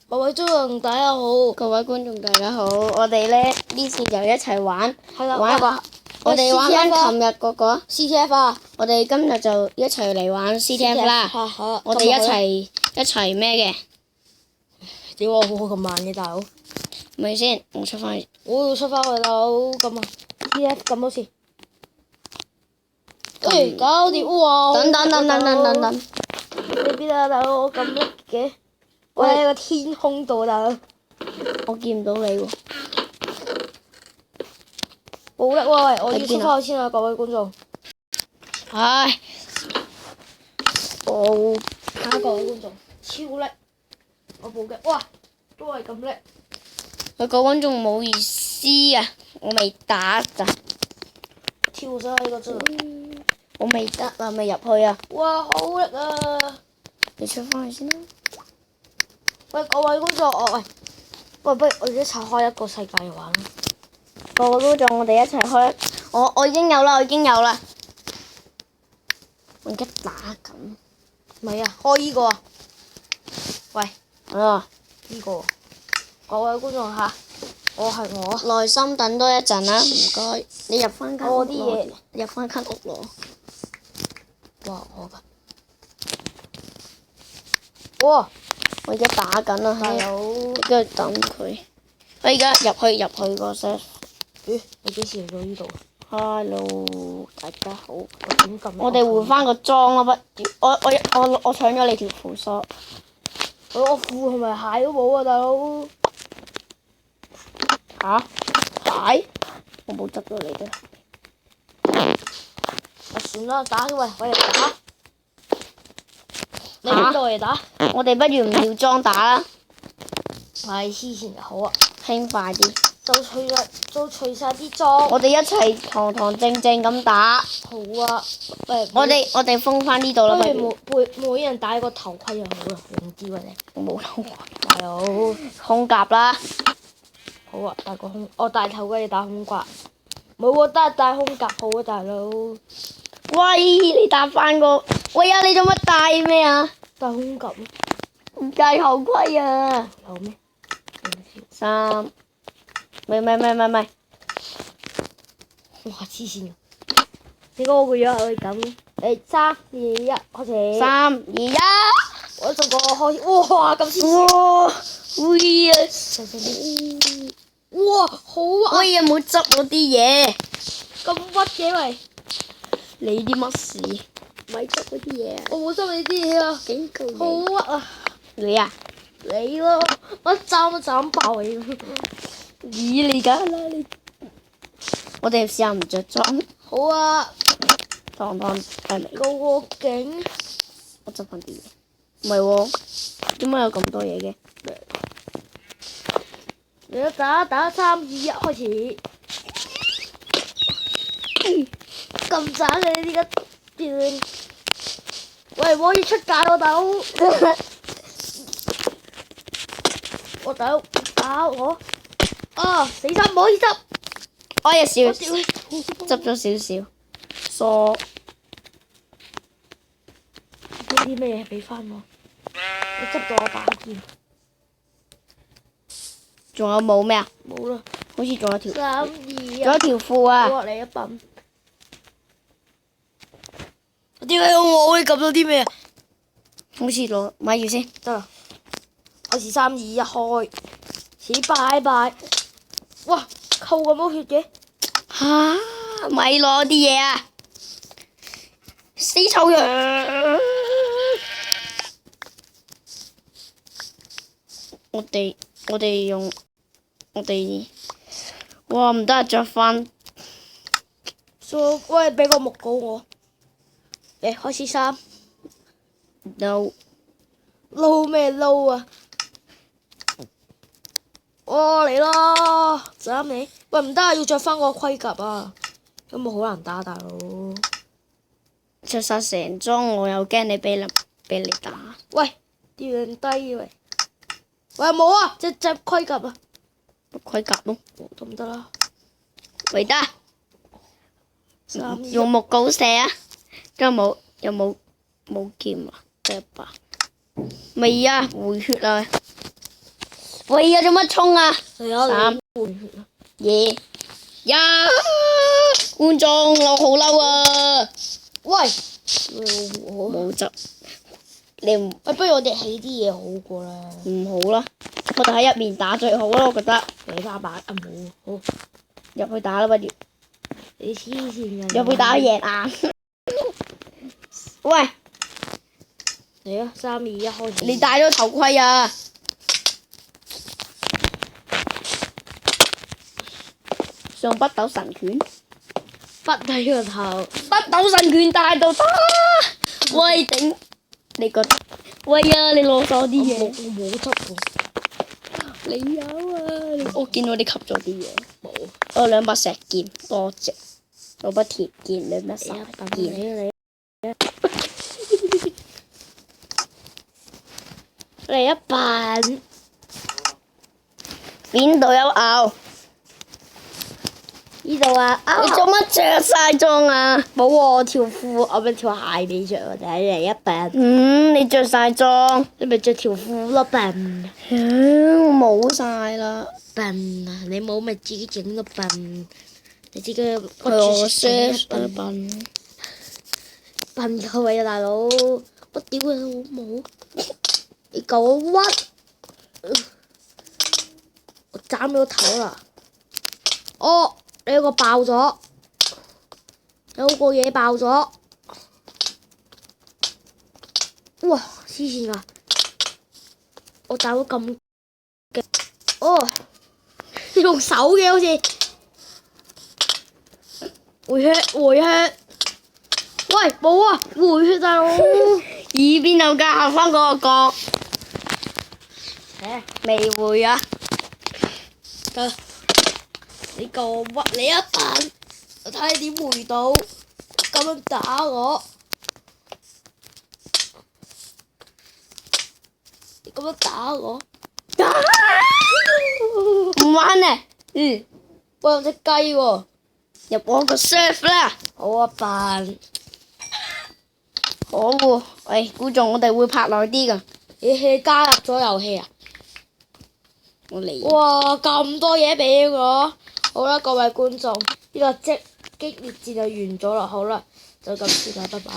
各位觀眾大家好，各位觀眾大家好，我哋咧呢次就一齊玩，係啦，玩一個，我哋玩翻琴日嗰個 CTF 啊，我哋今日就一齊嚟玩 CTF 啦，係我哋一齊咩嘅？點解我好咁慢嘅大佬？咪先，我出翻去，我要出翻去大佬咁啊 CTF 咁多次，搞掂哇！等，你邊啊大佬？我咁叻嘅，我喺個天空度大佬，我見唔到你喎，好叻喎！喂，我要出翻去先啊，各位觀眾。唉，睇下各位觀眾，超叻！我部嘅，哇，都係咁叻。佢個觀眾冇意思啊，我未打咋，跳上去個樽，我未得啊，未入去啊，哇，好叻啊！你出翻去先啦。喂，各位觀眾，喂，不如我哋一齊開一個世界嚟玩啦！個個觀眾，我哋一齊開，我已經有啦，我而家打緊。唔係啊，開依個啊！喂，啊，依個，各位觀眾嚇，我係我啊！耐心等多一陣啦，唔該。你入翻間屋我啲嘢入翻間屋攞。哇，我㗎！哇，我而家打緊啦，大佬，跟住等佢。我而家入去個 set。咦？你幾時嚟到呢度？ Hello，大家好。我點撳？我哋換翻個裝啦，不如我搶咗你條褲梳。我褲同埋鞋都冇啊，大佬！鞋？我冇執到你嘅。算啦，打喂，我哋打。你邊度嚟打？我哋不如唔要裝打啦，係黐線嘅，好啊！輕快啲。就除晒啲裝。我哋一齊堂堂正正咁打。好啊！喂，我哋封翻呢度啦，不不如如。每人戴個頭盔就好啦，用啲喎你。我冇頭盔。大佬，空甲啦。好啊，戴個空，我戴頭盔你戴空甲。冇喎，戴空甲好啊，大佬。喂，你打翻個。喂啊！你做乜戴咩啊？戴空甲咯。唔戴頭盔啊！有咩？三。咪。哇！黐線嘅。點解我個樣係咁？3、2、1，開始。3、2、1。我做個開始。哇！咁黐線。哇！喂啊！哇！好啊！喂啊！冇執我啲嘢。咁屈嘅喂！你啲乜事？咪執嗰啲嘢啊！我冇執你啲嘢啊！警告你。好屈啊！你啊？你咯，我一斬爆你！咦你㗎啦你！我哋試下唔着裝。好啊！當係咪？個景。我執翻啲嘢。唔係喎，點解有咁多嘢嘅？你都打3、2、1開始。咁渣嘅呢個段。喂，我可以出界喎，大佬！我大佬打我。啊！死心唔可以執。我有執咗少少。梳。呢啲咩嘢俾翻我？你執咗我把劍。仲有冇咩啊？冇啦。好似仲有條。3、2、仲有條褲啊！我嚟一笨。點解我可以撳到啲咩啊？好似攞咪住先。得啦。開始3、2、1開。拜拜。哇！扣咁多血嘅。嚇！咪攞啲嘢啊！死臭羊！我哋用哇唔得啊！着翻。喂，俾個木稿我。開始3。No。撈咩撈啊？哇嚟咯！斬你！喂唔得啊，要着翻個盔甲啊！咁我好難打，大佬。着晒成裝，我又驚你俾你打。喂，掉人低喂！喂冇啊，隻盔甲啊！盔甲咯。得唔得啦？未得。用木鉸射啊！有冇劍啊？得一把。未啊，回血啊！喂啊，做乜衝啊？係啊，三你2、1，觀眾我好嬲啊！喂，冇執，你唔不如我哋起啲嘢好過啦。好啦，我哋喺入面打最好啦，我覺得。你打靶啊冇，好入去打啦，不如。你黐線嘅。入去打贏硬。喂，嚟啊！3、2、1開始。你戴咗頭盔啊！上北斗神拳，筆喺個頭。北斗神拳大到得。喂頂，你覺得？喂啊！你攞咗啲嘢。我冇執喎。你有啊！我見到你吸咗啲嘢。冇。我有2把石劍，多謝。攞把鐵劍，2把石劍。你嚟一笨。邊度有牛？呢度啊！你做乜着晒裝啊？冇喎，我條褲，我咪條鞋未着，我哋嚟一笨。你着晒裝。你咪着條褲咯，笨。我冇晒啦。笨啊！你冇咪自己整咯，笨。你自己係我 search 啊笨笨。笨夠位啊，大佬！我屌你老母！你夠我屈！我斬咗個頭啦！哦，你有個爆咗，有個嘢爆咗！哇！黐線㗎！我打到咁勁！哦，你用手嘅好似回血回血！喂，冇啊！回血大佬！耳邊有架下翻嗰個角，未回啊！得，你夠我屈你一笨，我睇你點回到，咁樣打我，你咁樣打我，唔玩咧，喂有隻雞喎，入我個 serve 啦！好啊笨，可惡！喂，觀眾，我哋會拍耐啲噶。你加入咗遊戲啊？我嚟。哇！咁多嘢俾我，好啦，各位觀眾，呢個激烈戰就完咗啦，好啦，就咁先啦，拜拜。